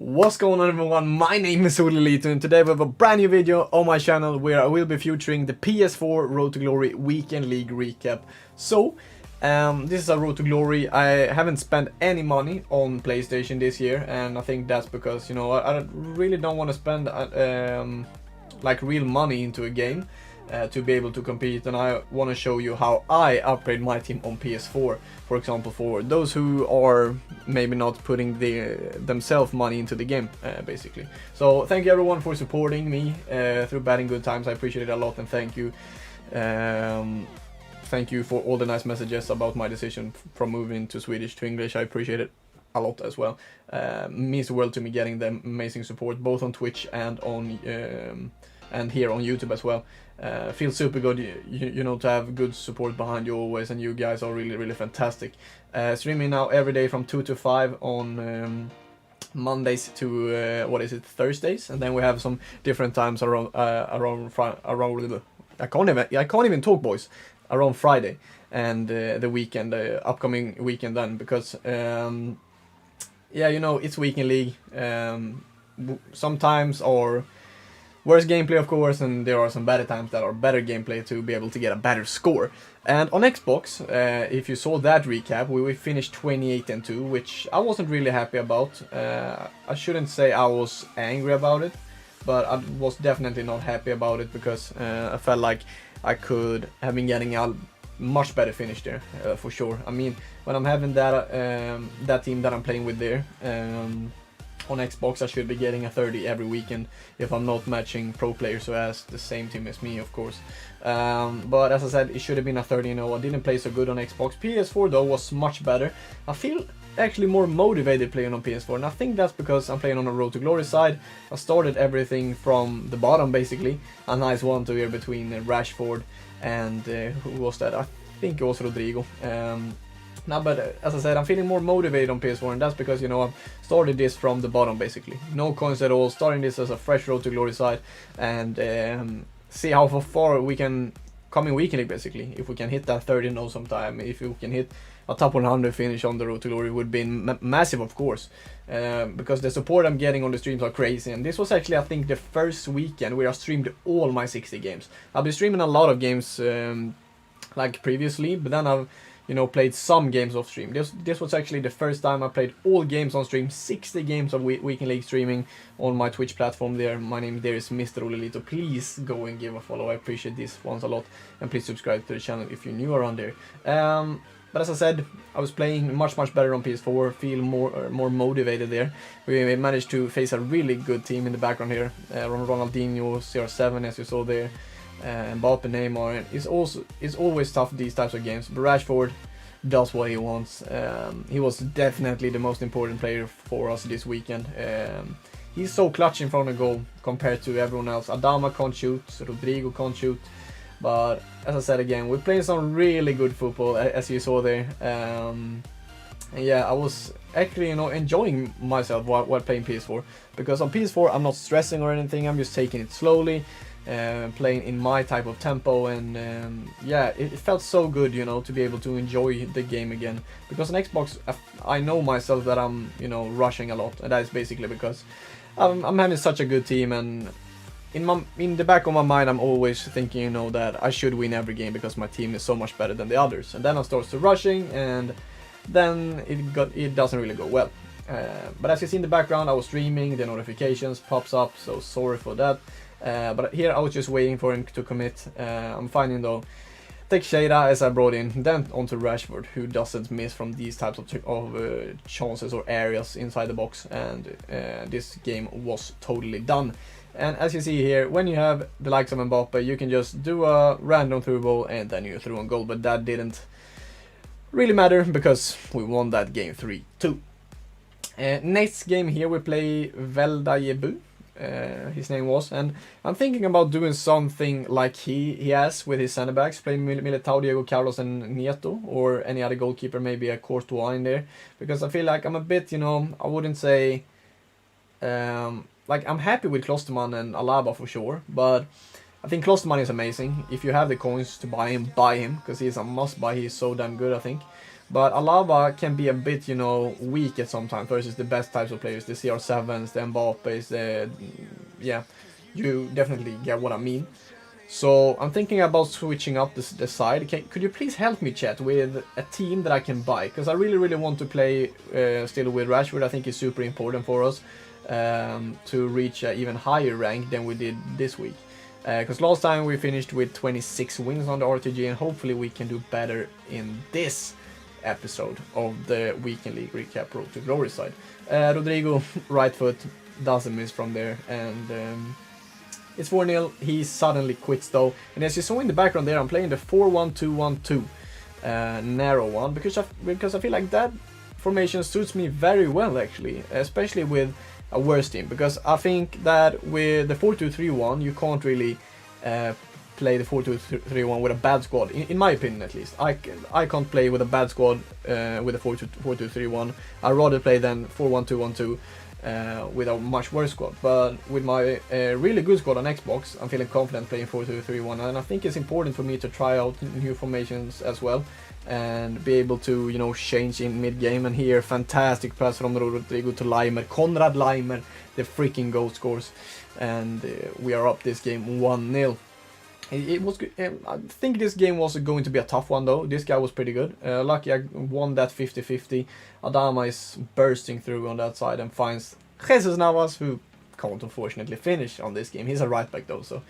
What's going on, everyone? My name is Olelito, and today we have a brand new video on my channel where I will be featuring the PS4 Road to Glory Weekend League recap. So, this is a Road to Glory. I haven't spent any money on PlayStation this year, and I think that's because, you know, I really don't want to spend like real money into a game to be able to compete, and I want to show you how I upgrade my team on PS4, for example, for those who are maybe not putting themselves money into the game, basically. So thank you everyone for supporting me through bad and good times. I appreciate it a lot, and thank you. Thank you for all the nice messages about my decision from moving to Swedish to English. I appreciate it a lot as well. Means the world to me getting the amazing support both on Twitch and on and here on YouTube as well. Feels super good, you know, to have good support behind you always, and you guys are really fantastic. Streaming now every day from 2 to 5 on Mondays to what is it, Thursdays, and then we have some different times around I can't even talk, boys, around Friday and the weekend, upcoming weekend then, because yeah, you know, it's weekend league. Sometimes or worse gameplay, of course, and there are some better times that are better gameplay to be able to get a better score. And on Xbox, if you saw that recap, we finished 28-2, which I wasn't really happy about. I shouldn't say I was angry about it, but I was definitely not happy about it because I felt like I could have been getting a much better finish there, for sure. I mean, when I'm having that that team that I'm playing with there, on Xbox, I should be getting a 30 every weekend if I'm not matching pro players who has the same team as me, of course. But as I said, it should have been a 30. You know, I didn't play so good on Xbox. PS4 though was much better. I feel actually more motivated playing on PS4, and I think that's because I'm playing on a Road to Glory side. I started everything from the bottom, basically. A nice 1-2 here between Rashford and who was that? I think it was Rodrigo. No, but as I said, I'm feeling more motivated on PS4, and that's because, you know, I've started this from the bottom, basically. No coins at all, starting this as a fresh Road to Glory side, and see how far we can come in weekly, basically. If we can hit that 30 no sometime, if we can hit a top 100 finish on the Road to Glory, would be massive, of course. Because the support I'm getting on the streams are crazy, and this was actually, I think, the first weekend where I streamed all my 60 games. I've been streaming a lot of games like previously, but then I've, you know, played some games off stream. This was actually the first time I played all games on stream, 60 games of Weekend League streaming on my Twitch platform there. My name there is Mr. Olelito. Please go and give a follow. I appreciate this once a lot, and please subscribe to the channel if you're new around there. But as I said, I was playing much better on PS4, feel more motivated there. We managed to face a really good team in the background here. Ronaldinho, CR7, as you saw there. Mbappe, Neymar. It's always tough these types of games, but Rashford does what he wants. He was definitely the most important player for us this weekend. He's so clutch in front of goal compared to everyone else. Adama can't shoot, Rodrigo can't shoot, but as I said again, we're playing some really good football, as you saw there. And yeah, I was actually, you know, enjoying myself while playing PS4, because on PS4 I'm not stressing or anything. I'm just taking it slowly. Playing in my type of tempo, and yeah, it felt so good, you know, to be able to enjoy the game again. Because on Xbox, I know myself that I'm, you know, rushing a lot, and that is basically because I'm having such a good team, and in the back of my mind, I'm always thinking, you know, that I should win every game because my team is so much better than the others. And then I start to rushing, and then it doesn't really go well. But as you see in the background, I was streaming, the notifications pops up, so sorry for that. But here I was just waiting for him to commit. I'm finding though Teixeira, as I brought in, then onto Rashford, who doesn't miss from these types of chances or areas inside the box, and this game was totally done. And as you see here, when you have the likes of Mbappe, you can just do a random through ball and then you through on goal, but that didn't really matter because we won that game 3-2. Next game here we play Veldayebu. His name was, and I'm thinking about doing something like he has with his center backs, playing Militao, Diego Carlos, and Nieto, or any other goalkeeper, maybe a Courtois in there, because I feel like I'm a bit, you know, I wouldn't say like I'm happy with Klosterman and Alaba for sure, but I think Klosterman is amazing. If you have the coins to buy him, because he's a must buy. He's so damn good, I think. But Alaba can be a bit, you know, weak at sometimes versus the best types of players, the CR7s, the Mbappes, yeah, you definitely get what I mean. So I'm thinking about switching up the side. Could you please help me, chat, with a team that I can buy? Because I really want to play still with Rashford. I think it's super important for us to reach an even higher rank than we did this week. Because last time we finished with 26 wins on the RTG, and hopefully we can do better in this episode of the Weekend League Recap Road to Glory side. Rodrigo, right foot, doesn't miss from there, and it's 4-0. He suddenly quits though, and as you saw in the background there, I'm playing the 4-1-2-1-2 narrow one because I feel like that formation suits me very well actually, especially with a worse team, because I think that with the 4-2-3-1 you can't really play the 4-2-3-1 with a bad squad, in my opinion at least. I can't play with a bad squad with a 4-2-3-1. I'd rather play than 4-1-2-1-2 with a much worse squad. But with my really good squad on Xbox, I'm feeling confident playing 4-2-3-1, and I think it's important for me to try out new formations as well and be able to, you know, change in mid-game. And here, fantastic pass from Rodrigo to Laimer. Konrad Laimer, the freaking goal scores, and we are up this game 1-0. It was good. I think this game was going to be a tough one though. This guy was pretty good. Lucky I won that 50-50. Adama is bursting through on that side and finds Jesus Navas, who can't unfortunately finish on this game. He's a right back though, so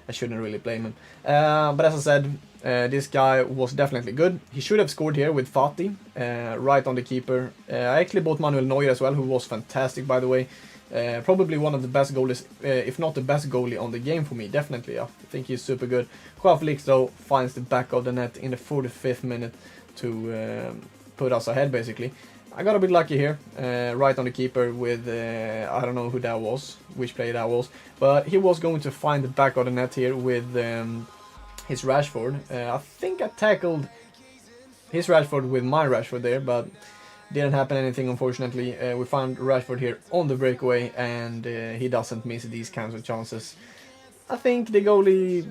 I shouldn't really blame him. But as I said, this guy was definitely good. He should have scored here with Fati, right on the keeper. I actually bought Manuel Neuer as well, who was fantastic by the way. Probably one of the best goalies, if not the best goalie on the game for me, definitely. I think he's super good. Joao Felix though finds the back of the net in the 45th minute to put us ahead basically. I got a bit lucky here, right on the keeper with, I don't know who that was, which player that was, but he was going to find the back of the net here with his Rashford. I think I tackled his Rashford with my Rashford there, but didn't happen anything unfortunately. We found Rashford here on the breakaway, and he doesn't miss these kinds of chances. I think the goalie,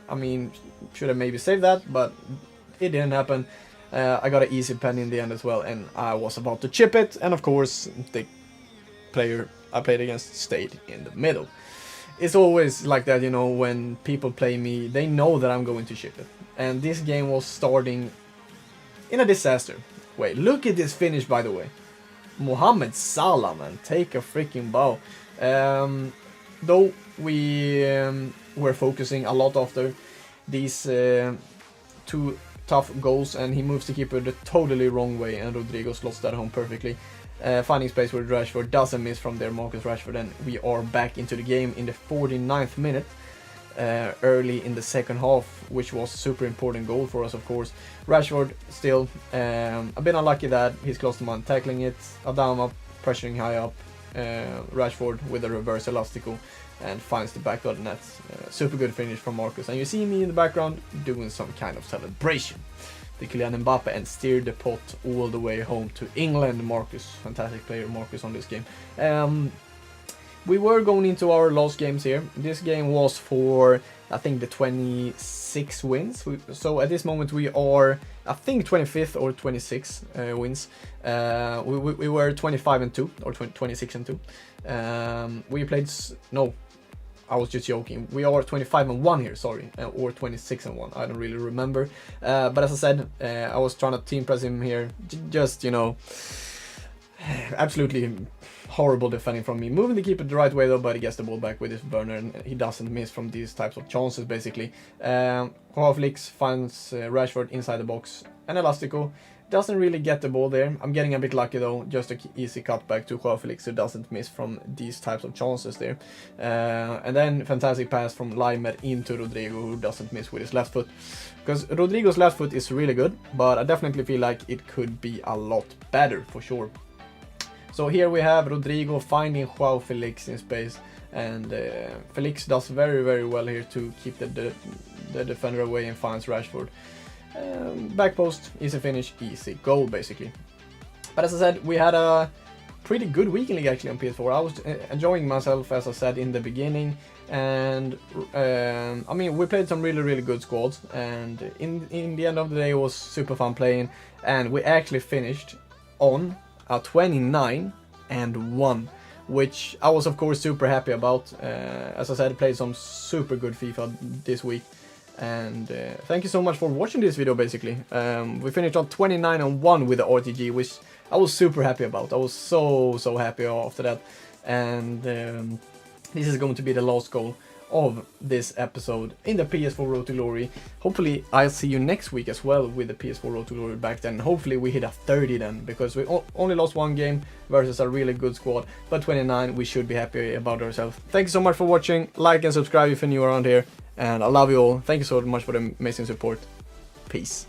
I mean, should have maybe saved that, but it didn't happen. I got an easy pen in the end as well, and I was about to chip it, and of course the player I played against stayed in the middle. It's always like that, you know, when people play me, they know that I'm going to chip it. And this game was starting in a disaster. Wait, look at this finish by the way. Mohamed Salah, man, take a freaking bow. Though we were focusing a lot after these two tough goals, and he moves the keeper the totally wrong way, and Rodrigo slots that home perfectly. Finding space with Rashford, doesn't miss from there, Marcus Rashford, and we are back into the game in the 49th minute. Early in the second half, which was a super important goal for us, of course. Rashford still a bit unlucky that he's close to man tackling it. Adama pressuring high up. Rashford with a reverse elastico and finds the back of the net. Super good finish from Marcus, and you see me in the background doing some kind of celebration. The Kylian Mbappe, and steered the pot all the way home to England. Marcus, fantastic player Marcus on this game. We were going into our last games here. This game was for, I think, the 26 wins. So at this moment we are, I think, 25th or 26 wins. We were 25-2 or 26-2. We played, no, I was just joking. We are 25-1 here, sorry, or 26-1. I don't really remember. But as I said, I was trying to team press him here. Just, you know, absolutely horrible defending from me. Moving the keeper the right way though, but he gets the ball back with his burner, and he doesn't miss from these types of chances basically. Joao Felix finds Rashford inside the box, and Elastico doesn't really get the ball there. I'm getting a bit lucky though, just an easy cutback to Joao Felix, who doesn't miss from these types of chances there. And then fantastic pass from Laimer into Rodrigo, who doesn't miss with his left foot. Because Rodrigo's left foot is really good, but I definitely feel like it could be a lot better for sure. So here we have Rodrigo finding Joao Felix in space, and Felix does very well here to keep the defender away and finds Rashford. Back post, easy finish, easy goal basically. But as I said, we had a pretty good week in League actually on PS4. I was enjoying myself, as I said in the beginning, and I mean, we played some really good squads, and in the end of the day it was super fun playing, and we actually finished on a 29-1, which I was of course super happy about. As I said, I played some super good FIFA this week. And thank you so much for watching this video basically. We finished on 29-1 with the RTG, which I was super happy about. I was so happy after that. And this is going to be the last goal of this episode in the PS4 Road to Glory. Hopefully I'll see you next week as well with the PS4 Road to Glory back then. Hopefully we hit a 30 then, because we only lost one game versus a really good squad. But 29, we should be happy about ourselves. Thank you so much for watching. Like and subscribe if you're new around here. And I love you all. Thank you so much for the amazing support. Peace.